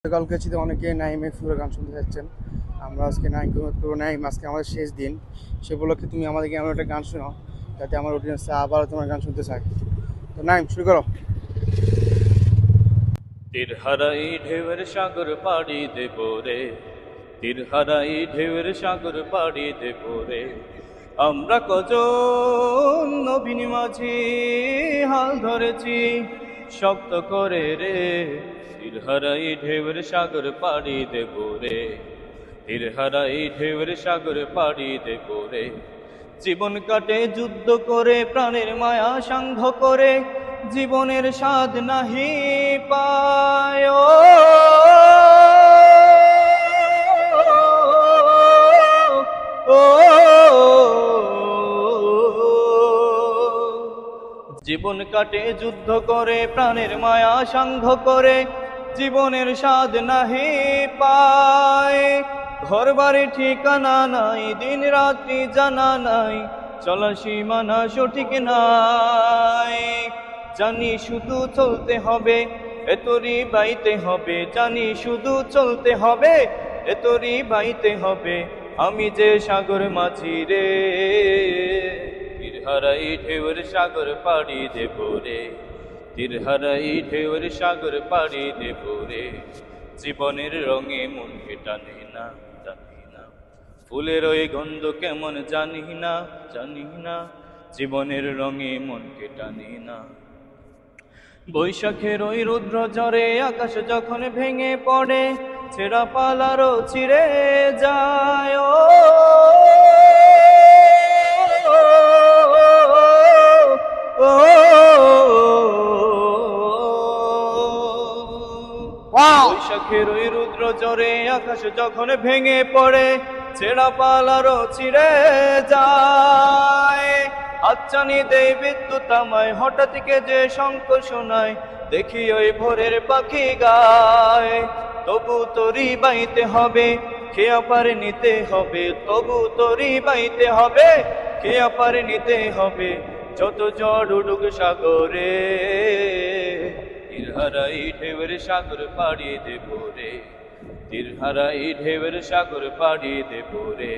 কালকে ছিল অনেকে নাইমে ফুলের গান শুনতে যাচ্ছেন। আমরা আজকে নাইম করবো। নাইম আজকে আমাদের শেষ দিন, সে উপলক্ষে তুমি আমাদেরকে এমন একটা গান শোনাও যাতে আমার অডিয়েন্স আবার তোমার গান শুনতে চায়। তো নাইম শুরু করো। তীর হারাই ঢেউয়ের সাগর পাড়ি দেব রে, তীর হারাই ঢেউয়ের সাগর পাড়ি দেব রে। আমরা কজন নবীন মাঝি হাল ধরেছি শক্ত করে রে, তীর হারাই ঢেউয়ের সাগর পাড়ি দেব রে, তীর হারাই ঢেউয়ের সাগর পাড়ি দেব রে। জীবন কাটে যুদ্ধ করে, প্রাণের মায়া সাঙ্গ করে, জীবনের স্বাদ নাহি পায়। ও জীবন কাটে যুদ্ধ করে, প্রাণের মায়া সাঙ্গ করে, জীবনের স্বাদ নাহি পায়। ঘর বাড়ি ঠিকানা নাই, দিন রাত্রি জানা নাই, চলার সীমানা সঠিক নাই। জানি শুধু চলতে হবে, এতরি বাইতে হবে, জানি শুধু চলতে হবে, এতরি বাইতে হবে। আমি যে সাগর মাঝি রে, তীর হারাই ঢেউয়ের সাগর পাড়ি দেব রে, তীর হারাই ঢেউয়ের সাগর পাড়ি দেব রে। জীবনের রঙে মনকে টানে না, টানি না, ফুলের ওই গন্ধ কেমন জানি না, জানি না, জীবনের রঙে মনকে টানি না। বৈশাখের ওই রুদ্র ঝড়ে আকাশ যখন ভেঙে পড়ে, ছেঁড়া পালারও ছিঁড়ে যায়। ও বৈশাখের ওই রুদ্র ঝড়ে আকাশ যখন ভেঙে পড়ে, ছেঁড়া পালারও ছিঁড়ে যায়। আচ্ছানি দেই বিদ্যুৎ আমায়, হঠাৎ কে যে শঙ্খ শোনায়, দেখি ওই ভোরের পাখি গায়। তবু তরি বাইতে হবে, খেয়া পারে নিতে হবে, তবু তরি বাইতে হবে, খেয়া পারে নিতে হবে। যত ঝড় উঠুক সাগরে, তীর হারাই ঢেউয়ের সাগর পাড়ি দেব রে, তীর হারাই ঢেউয়ের সাগর পাড়ি দেব রে।